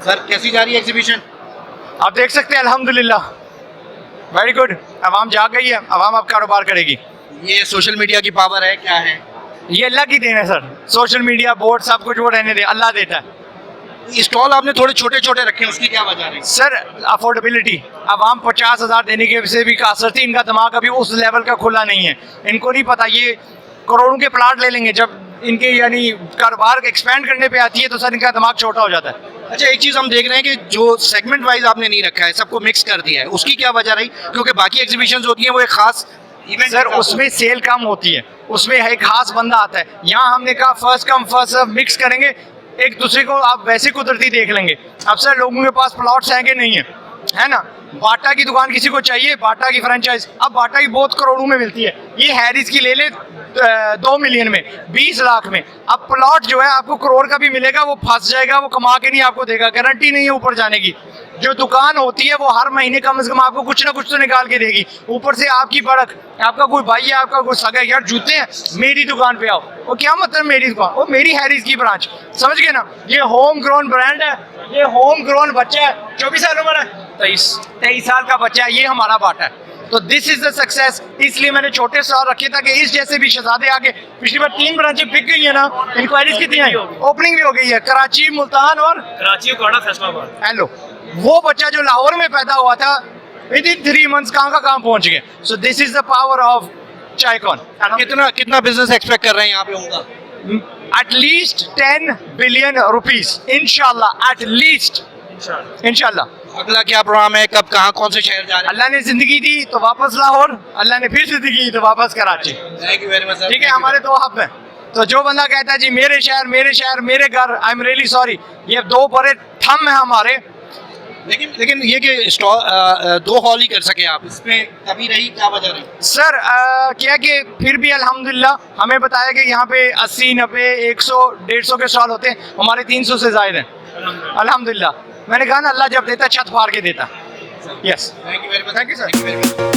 Sir कैसी जा रही है एग्जीबिशन? आप देख सकते हैं अल्हम्दुलिल्लाह वेरी गुड। अवाम जाग गई है, अवाम अब कारोबार करेगी। ये सोशल मीडिया की पावर है, क्या है? ये अल्लाह की देन है सर। सोशल मीडिया बोर्ड सब कुछ वो रहने दे, अल्लाह देता है। स्टॉल आपने थोड़े छोटे छोटे रखे हैं, उसकी क्या वजह रही? सर अफोर्डेबिलिटी, अवाम 50,000 देने के से भी कासर थी, इनका दिमाग अभी उस लेवल का खुला नहीं है। इनको नहीं पता ये करोड़ों के प्लाट ले लेंगे, जब इनके यानी कारोबार एक्सपेंड करने पे आती है तो सर इनका दिमाग छोटा हो जाता है। अच्छा, एक चीज हम देख रहे हैं कि जो सेगमेंट वाइज आपने नहीं रखा है, सबको मिक्स कर दिया है, उसकी क्या वजह रही? क्योंकि बाकी एग्जीबिशंस होती हैं वो एक खास इवेंट सर उसमें सेल कम होती है, उसमें एक खास बंदा आता है। यहाँ हमने कहा first come first serve mix करेंगे, एक दूसरे को आप वैसे कुदरती देख लेंगे। अब सर लोगों के पास प्लॉट्स हैं कि नहीं है ना? बाटा की दुकान किसी को चाहिए, बाटा की फ्रेंचाइज, अब बाटा की बहुत करोड़ों में मिलती है, ये हैरिस की ले ले 2 मिलियन में, 20 लाख में। अब प्लॉट जो है आपको करोड़ का भी मिलेगा, वो फंस जाएगा, वो कमा के नहीं आपको देगा, गारंटी नहीं है ऊपर जाने की। जो दुकान होती है वो हर महीने कम से कम आपको कुछ ना कुछ तो निकाल के देगी, ऊपर से आपकी बढ़त। आपका कोई भाई है, आपका कोई सगा, यार जूते हैं मेरी दुकान पे आओ, वो क्या मतलब मेरी दुकान, वो मेरी हैरिस की ब्रांच, समझ गए ना? ये होम ग्रोन ब्रांड है, ये होम ग्रोन बच्चा है, 24 साल उम्र है, 23 साल का बच्चा है, ये हमारा बाटा है। तो दिस इज द सक्सेस। इसलिए मैंने छोटे स्टॉल रखे ताकि इस जैसे भी शहजादे आगे, पिछली बार 3 ब्रांचें बिक गई है ना, इंक्वायरीज कितनी आई, ओपनिंग भी हो गई है, कराची, मुल्तान और कराची, फैसलाबाद। हेलो, वो बच्चा जो लाहौर में पैदा हुआ था विद इन 3 मंथ्स कहाँ का कहाँ पहुंच गया। So this is the power of चायकॉन। कितना बिजनेस एक्सपेक्ट कर रहे हैं यहाँ पे होगा? एटलीस्ट 10 बिलियन रुपीज इंशाल्लाह, एटलीस्ट इंशाल्लाह। अगला क्या प्रोग्राम है, कब कहाँ कौन से शहर जा रहे अल्लाह ने जिंदगी दी तो वापस लाहौर, अल्लाह ने फिर जिंदगी दी तो वापस कराची। हैं? Thank you very much. ठीक है, हमारे 2 हब हैं। तो जो बंदा कहता है जी मेरे शहर मेरे घर, आई एम रियली सॉरी, ये 2 बड़े थम है हमारे। लेकिन ये कि स्टॉल 2 हॉल ही कर सके आप, इसमें कभी रही, क्या वजह रही? सर क्या कि फिर भी अल्हम्दुलिल्लाह हमें बताया कि यहाँ पे 80, 90, 100, 150 के स्टॉल होते हैं, हमारे 300 से ज़ायद हैं अल्हम्दुलिल्लाह। मैंने कहा ना अल्लाह जब देता छत फाड़ के देता। Yes, thank you very much. Thank you sir.